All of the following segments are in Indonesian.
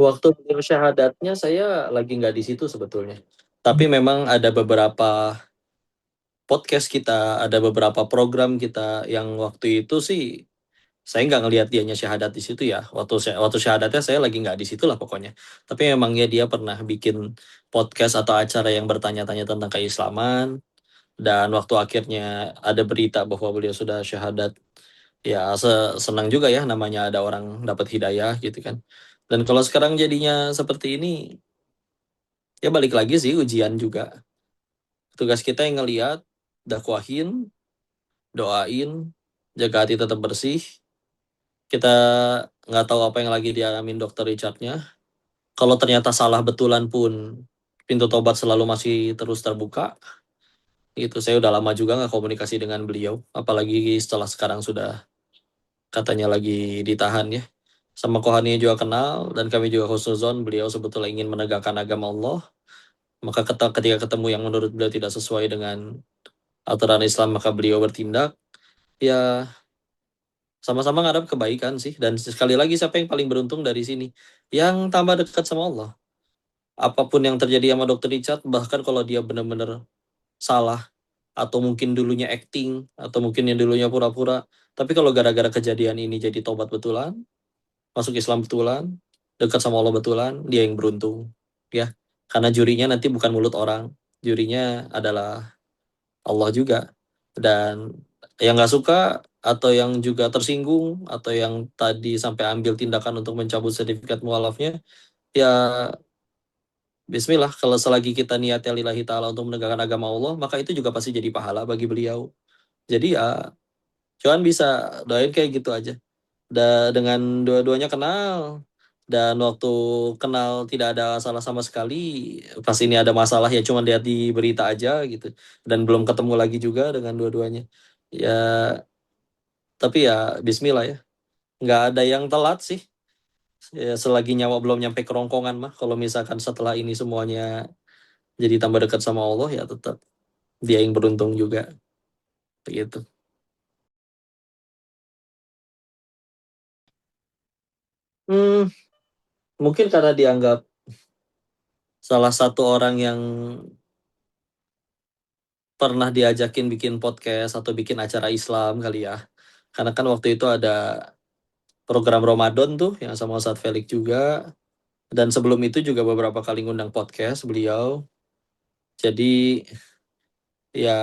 Waktu syahadatnya saya lagi nggak di situ sebetulnya. Tapi memang ada beberapa podcast kita, ada beberapa program kita yang waktu itu sih saya nggak ngelihat dianya syahadat di situ ya. Waktu syahadatnya saya lagi nggak di situ lah pokoknya. Tapi memangnya dia pernah bikin podcast atau acara yang bertanya-tanya tentang keislaman. Dan waktu akhirnya ada berita bahwa beliau sudah syahadat, ya senang juga ya namanya ada orang dapat hidayah gitu kan. Dan kalau sekarang jadinya seperti ini, ya balik lagi sih ujian juga. Tugas kita yang ngelihat, dakwahin, doain, jaga hati tetap bersih. Kita nggak tahu apa yang lagi dialamin dokter Richardnya. Kalau ternyata salah betulan pun, pintu tobat selalu masih terus terbuka. Itu saya udah lama juga nggak komunikasi dengan beliau. Apalagi setelah sekarang sudah katanya lagi ditahan ya. Sama Kohani juga kenal, dan kami juga husnuzon beliau sebetulnya ingin menegakkan agama Allah. Maka ketika ketemu yang menurut beliau tidak sesuai dengan aturan Islam, maka beliau bertindak. Ya, sama-sama ngarep kebaikan sih. Dan sekali lagi, siapa yang paling beruntung dari sini? Yang tambah dekat sama Allah. Apapun yang terjadi sama Dr. Richard, bahkan kalau dia benar-benar salah, atau mungkin dulunya acting, atau mungkin yang dulunya pura-pura, tapi kalau gara-gara kejadian ini jadi tobat betulan, masuk Islam betulan, dekat sama Allah betulan, dia yang beruntung. Ya, karena jurinya nanti bukan mulut orang, jurinya adalah Allah juga. Dan yang nggak suka atau yang juga tersinggung atau yang tadi sampai ambil tindakan untuk mencabut sertifikat mualafnya, ya Bismillah, kalau selagi kita niatnya lillahi ta'ala untuk menegakkan agama Allah, maka itu juga pasti jadi pahala bagi beliau. Jadi ya, cuman bisa doain kayak gitu aja. Dengan dua-duanya kenal, dan waktu kenal tidak ada salah sama sekali, pas ini ada masalah ya cuma lihat di berita aja gitu, dan belum ketemu lagi juga dengan dua-duanya ya. Tapi ya Bismillah ya, nggak ada yang telat sih ya, selagi nyawa belum nyampe kerongkongan mah. Kalau misalkan setelah ini semuanya jadi tambah dekat sama Allah, ya tetap dia yang beruntung juga begitu. hmm, Mungkin karena dianggap salah satu orang yang pernah diajakin bikin podcast atau bikin acara Islam kali ya. Karena kan waktu itu ada program Ramadan tuh yang sama Ustadz Felix juga. Dan sebelum itu juga beberapa kali ngundang podcast beliau. Jadi ya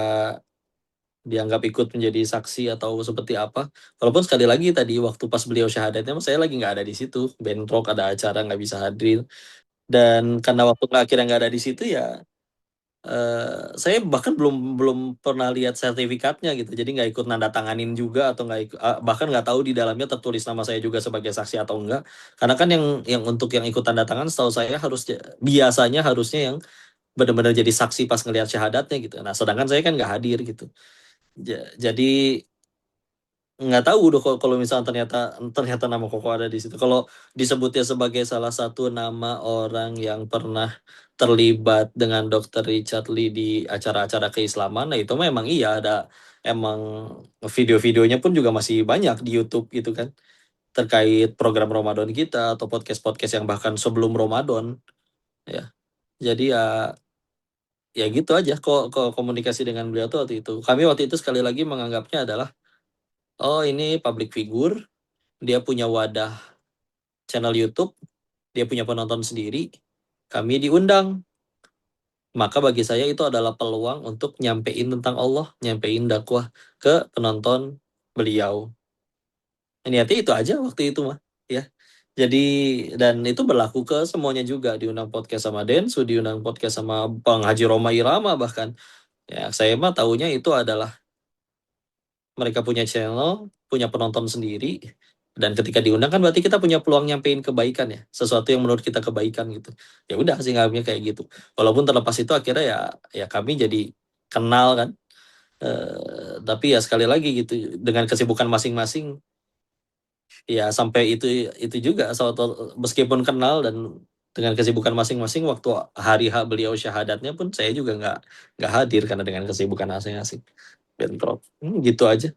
dianggap ikut menjadi saksi atau seperti apa. Walaupun sekali lagi tadi waktu pas beliau syahadatnya saya lagi nggak ada di situ. Bentrok ada acara nggak bisa hadir. Dan karena waktu akhirnya nggak ada di situ ya, saya bahkan belum belum pernah lihat sertifikatnya gitu, jadi nggak ikut nanda tanganin juga atau nggak ikut, bahkan nggak tahu di dalamnya tertulis nama saya juga sebagai saksi atau enggak. Karena kan yang untuk yang ikut tanda tangan setahu saya harus biasanya harusnya yang benar-benar jadi saksi pas ngelihat syahadatnya gitu. Nah sedangkan saya kan nggak hadir gitu. Jadi nggak tahu udah kalau misalnya ternyata ternyata nama Koko ada di situ. Kalau disebutnya sebagai salah satu nama orang yang pernah terlibat dengan Dr. Richard Lee di acara-acara keislaman, nah itu memang iya ada, emang video-videonya pun juga masih banyak di YouTube gitu kan, terkait program Ramadan kita atau podcast-podcast yang bahkan sebelum Ramadan ya. Jadi ya gitu aja kok komunikasi dengan beliau tuh waktu itu. Kami waktu itu sekali lagi menganggapnya adalah, oh ini public figure, dia punya wadah channel YouTube, dia punya penonton sendiri, kami diundang. Maka bagi saya itu adalah peluang untuk nyampein tentang Allah, nyampein dakwah ke penonton beliau. Niatnya itu aja waktu itu mah, ya. Jadi dan itu berlaku ke semuanya juga, diundang podcast sama Densu, diundang podcast sama Bang Haji Roma Irama bahkan. Ya, saya mah tahunya itu adalah mereka punya channel, punya penonton sendiri, dan ketika diundang kan berarti kita punya peluang nyampein kebaikan ya, sesuatu yang menurut kita kebaikan gitu. Ya udah sih nganggapnya kayak gitu. Walaupun terlepas itu akhirnya ya kami jadi kenal kan. Tapi ya sekali lagi gitu, dengan kesibukan masing-masing, ya sampai itu juga suatu, meskipun kenal dan dengan kesibukan masing-masing, waktu hari H beliau syahadatnya pun saya juga nggak hadir karena dengan kesibukan masing-masing. Bentrok. Gitu aja.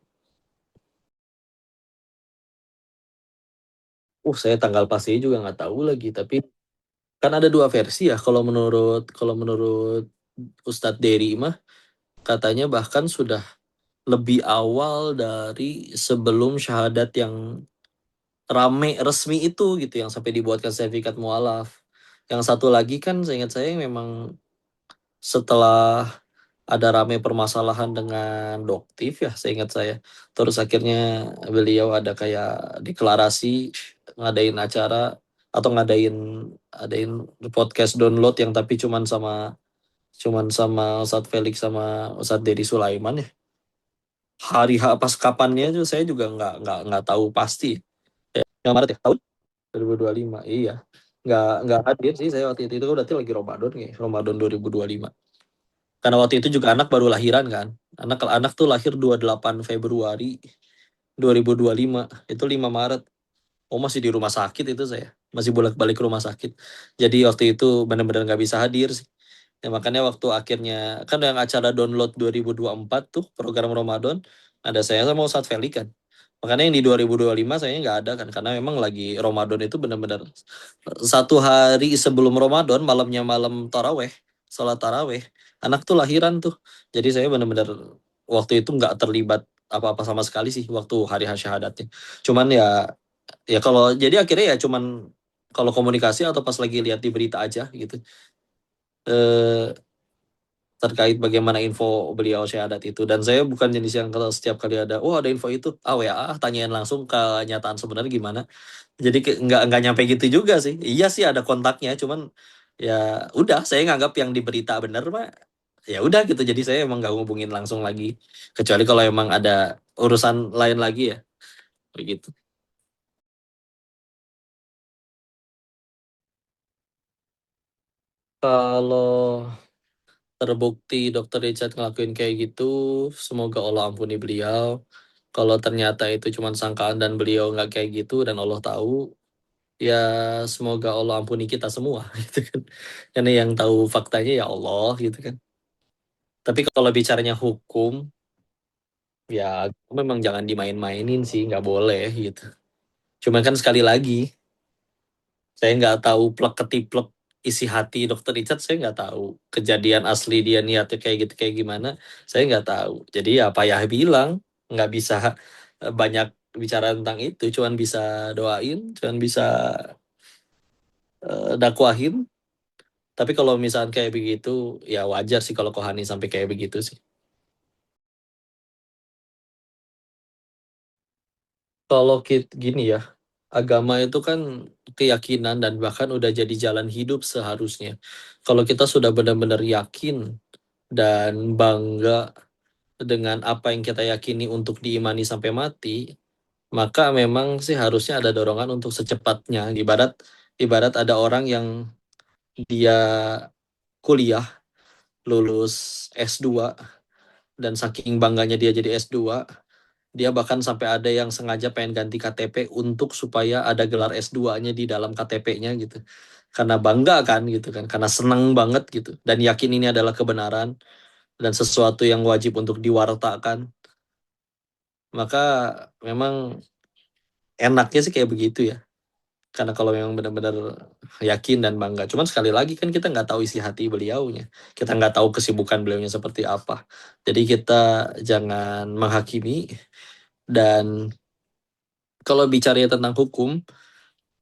Saya tanggal pastinya juga nggak tahu lagi, tapi kan ada dua versi ya. Kalau menurut Ustadz Dery mah katanya bahkan sudah lebih awal dari sebelum syahadat yang rame resmi itu gitu, yang sampai dibuatkan sertifikat mualaf. Yang satu lagi kan seingat saya yang memang setelah ada rame permasalahan dengan Doktif ya, seingat saya. Terus akhirnya beliau ada kayak deklarasi, ngadain acara atau ngadain podcast download yang tapi cuman sama Ustadz Felix sama Ustadz Dedi Sulaiman ya. Hari pas kapannya itu saya juga nggak tahu pasti. Yang Maret ya, tahun 2025. Iya. Nggak hadir sih saya waktu itu berarti lagi Ramadan nih, Ramadan 2025. Karena waktu itu juga anak baru lahiran kan. Anak tuh lahir 28 Februari 2025. Itu 5 Maret. Masih di rumah sakit itu saya. Masih bolak-balik ke rumah sakit. Jadi waktu itu benar-benar nggak bisa hadir sih. Ya, makanya waktu akhirnya kan yang acara download 2024 tuh program Ramadan ada saya sama Ustadz Feli kan. Makanya yang di 2025 saya nggak ada kan karena memang lagi Ramadan itu benar-benar satu hari sebelum Ramadan malamnya malam taraweh, sholat taraweh, anak tuh lahiran tuh. Jadi saya benar-benar waktu itu nggak terlibat apa-apa sama sekali sih waktu hari syahadatnya. Cuman ya kalau jadi akhirnya ya cuman kalau komunikasi atau pas lagi lihat di berita aja gitu. Eh, Terkait bagaimana info beliau syahadat itu, dan saya bukan jenis yang kalau setiap kali ada info itu WA tanyain langsung kenyataan sebenarnya gimana. Jadi nggak nyampe gitu juga sih. Iya sih ada kontaknya, cuman ya udah saya nganggap yang di berita bener mah ya udah gitu. Jadi saya emang nggak ngubungin langsung lagi, kecuali kalau emang ada urusan lain lagi ya begitu. Kalau terbukti Dokter Richard ngelakuin kayak gitu, semoga Allah ampuni beliau. Kalau ternyata itu cuma sangkaan dan beliau nggak kayak gitu dan Allah tahu, ya semoga Allah ampuni kita semua gitu kan. Karena yang tahu faktanya ya Allah gitu kan. Tapi kalau bicaranya hukum, ya memang jangan dimain-mainin sih, nggak boleh gitu. Cuman kan sekali lagi, saya nggak tahu plek ketiplek isi hati Dokter Richard, saya nggak tahu kejadian asli dia niatnya kayak gitu kayak gimana, saya nggak tahu. Jadi ya apa ya bilang, nggak bisa banyak bicara tentang itu, cuman bisa doain, cuman bisa dakwahin. Tapi kalau misalkan kayak begitu, ya wajar sih kalau Kohani sampai kayak begitu sih. Kalau gini ya, agama itu kan keyakinan dan bahkan udah jadi jalan hidup seharusnya. Kalau kita sudah benar-benar yakin dan bangga dengan apa yang kita yakini untuk diimani sampai mati, maka memang sih harusnya ada dorongan untuk secepatnya. Ibarat ada orang yang dia kuliah, lulus S2, dan saking bangganya dia jadi S2, dia bahkan sampai ada yang sengaja pengen ganti KTP untuk supaya ada gelar S2-nya di dalam KTP-nya gitu. Karena bangga kan gitu kan, karena seneng banget gitu. Dan yakin ini adalah kebenaran dan sesuatu yang wajib untuk diwartakan. Maka memang enaknya sih kayak begitu ya. Karena kalau memang benar-benar yakin dan bangga. Cuman sekali lagi kan kita nggak tahu isi hati beliaunya. Kita nggak tahu kesibukan beliaunya seperti apa. Jadi kita jangan menghakimi. Dan kalau bicara tentang hukum,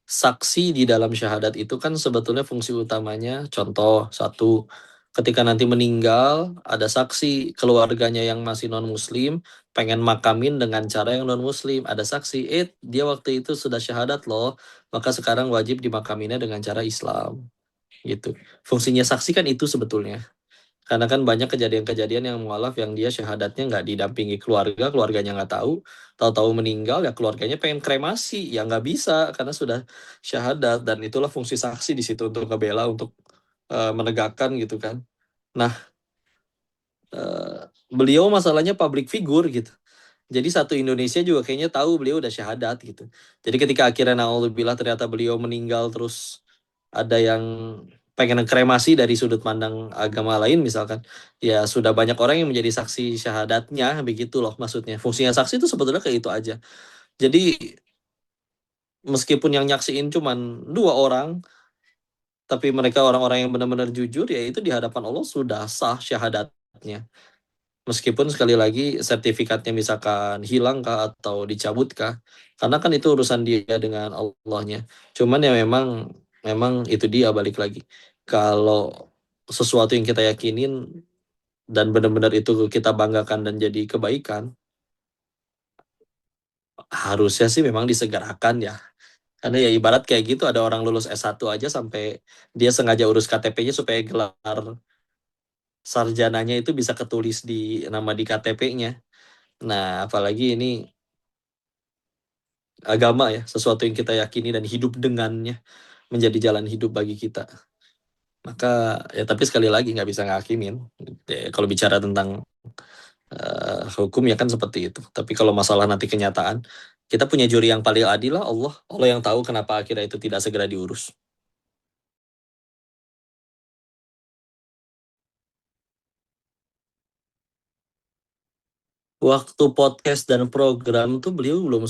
saksi di dalam syahadat itu kan sebetulnya fungsi utamanya, contoh satu, ketika nanti meninggal ada saksi keluarganya yang masih non muslim pengen makamin dengan cara yang non muslim, ada saksi dia waktu itu sudah syahadat loh, maka sekarang wajib dimakaminnya dengan cara Islam gitu. Fungsinya saksi kan itu sebetulnya. Karena kan banyak kejadian-kejadian yang mualaf yang dia syahadatnya nggak didampingi keluarga, keluarganya nggak tahu, tahu-tahu meninggal ya keluarganya pengen kremasi, ya nggak bisa karena sudah syahadat, dan itulah fungsi saksi di situ untuk ngebela, untuk menegakkan gitu kan. Nah, eh, beliau masalahnya public figure gitu. Jadi satu Indonesia juga kayaknya tahu beliau udah syahadat gitu. Jadi ketika akhirnya naudzubillah ternyata beliau meninggal, terus ada yang pengen kremasi dari sudut pandang agama lain misalkan, ya sudah banyak orang yang menjadi saksi syahadatnya begitu loh maksudnya. Fungsinya saksi itu sebetulnya kayak itu aja. Jadi meskipun yang nyaksiin cuman 2 orang, tapi mereka orang-orang yang benar-benar jujur, ya itu di hadapan Allah sudah sah syahadatnya. Meskipun sekali lagi sertifikatnya misalkan hilang kah atau dicabut kah, karena kan itu urusan dia dengan Allahnya. Cuman ya memang memang itu dia balik lagi. Kalau sesuatu yang kita yakinin dan benar-benar itu kita banggakan dan jadi kebaikan, harusnya sih memang disegerakan ya. Karena ya ibarat kayak gitu, ada orang lulus S1 aja sampai dia sengaja urus KTP-nya supaya gelar sarjananya itu bisa ketulis di nama di KTP-nya. Nah, apalagi ini agama ya, sesuatu yang kita yakini dan hidup dengannya menjadi jalan hidup bagi kita. Maka ya tapi sekali lagi nggak bisa ngakimin. Kalau bicara tentang hukum ya kan seperti itu. Tapi kalau masalah nanti kenyataan, kita punya juri yang paling adil lah, Allah. Allah yang tahu kenapa akhirnya itu tidak segera diurus. Waktu podcast dan program tuh beliau belum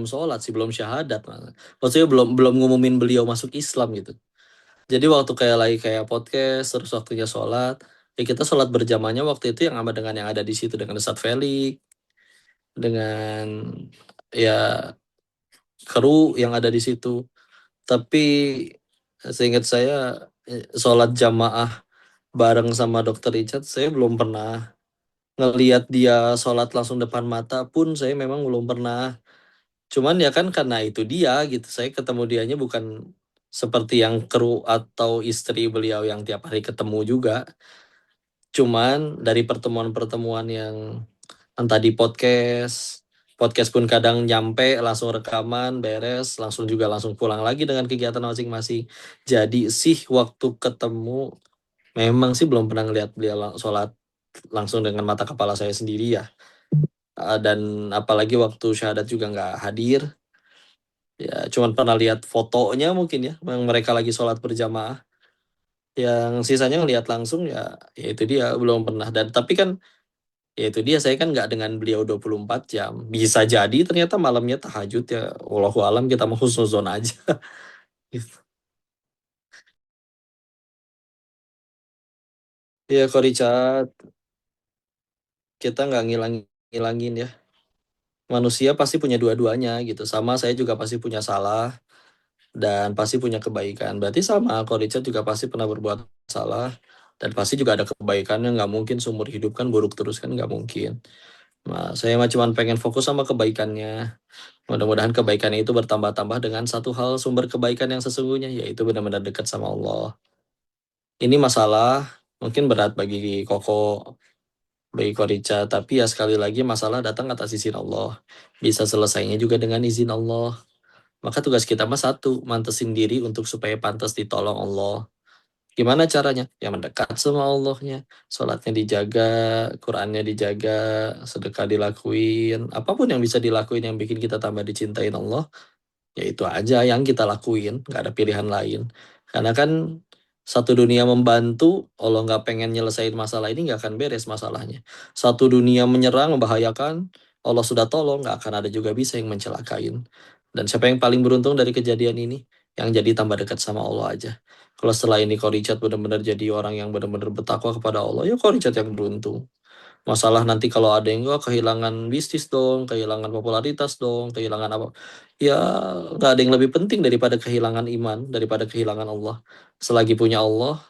sholat sih, belum syahadat malah. Maksudnya belum belum ngumumin beliau masuk Islam gitu. Jadi waktu kayak lagi kayak podcast terus waktunya sholat, ya kita sholat berjamaahnya waktu itu yang sama dengan yang ada di situ, dengan Ustadz Felix, dengan ya kru yang ada di situ. Tapi seingat saya sholat jamaah bareng sama Dokter Richard saya belum pernah ngelihat dia sholat langsung depan mata pun, saya memang belum pernah. Cuman ya kan karena itu dia gitu, saya ketemu dianya bukan seperti yang kru atau istri beliau yang tiap hari ketemu juga. Cuman dari pertemuan-pertemuan yang entah di podcast, podcast pun kadang nyampe langsung rekaman, beres, langsung juga langsung pulang lagi dengan kegiatan masing-masing. Jadi sih waktu ketemu memang sih belum pernah ngeliat beliau sholat langsung dengan mata kepala saya sendiri ya. Dan apalagi waktu syahadat juga nggak hadir. Ya cuman pernah lihat fotonya mungkin ya, yang mereka lagi sholat berjamaah. Yang sisanya ngelihat langsung ya itu dia belum pernah. Dan tapi kan ya itu dia, saya kan nggak dengan beliau 24 jam. Bisa jadi ternyata malamnya tahajud ya. Wallahu alam, kita mau husnuzon aja. Gitu. Ya kok Richard, kita nggak ngilang-ngilangin ya. Manusia pasti punya dua-duanya gitu. Sama saya juga pasti punya salah dan pasti punya kebaikan. Berarti sama, kok Richard juga pasti pernah berbuat salah dan pasti juga ada kebaikannya. Nggak mungkin seumur hidup kan buruk terus, kan nggak mungkin. Nah, saya mah cuma pengen fokus sama kebaikannya. Mudah-mudahan kebaikan itu bertambah-tambah dengan satu hal, sumber kebaikan yang sesungguhnya, yaitu benar-benar dekat sama Allah. Ini masalah mungkin berat bagi Koko, bagi Korica, tapi ya sekali lagi masalah datang atas izin Allah. Bisa selesainya juga dengan izin Allah. Maka tugas kita mah satu, mantesin diri untuk supaya pantas ditolong Allah. Gimana caranya? Ya mendekat sama Allahnya. Sholatnya dijaga, Qurannya dijaga, sedekah dilakuin. Apapun yang bisa dilakuin yang bikin kita tambah dicintain Allah, ya itu aja yang kita lakuin, nggak ada pilihan lain. Karena kan satu dunia membantu, Allah nggak pengen nyelesain masalah ini, nggak akan beres masalahnya. Satu dunia menyerang membahayakan, Allah sudah tolong, nggak akan ada juga bisa yang mencelakain. Dan siapa yang paling beruntung dari kejadian ini? Yang jadi tambah dekat sama Allah aja. Kalau setelah ini kau Richard benar-benar jadi orang yang benar-benar bertakwa kepada Allah, ya kau Richard yang beruntung. Masalah nanti kalau ada yang kehilangan bisnis dong, kehilangan popularitas dong, kehilangan apa. Ya nggak ada yang lebih penting daripada kehilangan iman, daripada kehilangan Allah. Selagi punya Allah,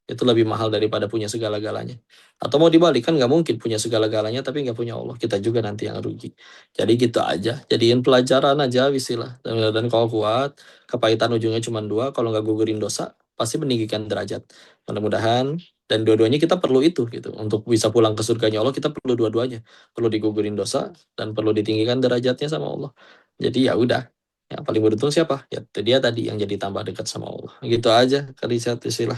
itu lebih mahal daripada punya segala-galanya. Atau mau dibalik, kan nggak mungkin punya segala-galanya tapi nggak punya Allah. Kita juga nanti yang rugi. Jadi gitu aja. Jadiin pelajaran aja wisilah. Dan kalau kuat, kepahitan ujungnya cuma dua. Kalau nggak gugurin dosa, pasti meninggikan derajat. Mudah-mudahan dan dua-duanya kita perlu itu gitu. Untuk bisa pulang ke surganya Allah, kita perlu dua-duanya. Perlu digugurin dosa dan perlu ditinggikan derajatnya sama Allah. Jadi ya udah. Yang paling beruntung siapa? Ya itu dia tadi yang jadi tambah dekat sama Allah. Gitu aja kali saya istilah.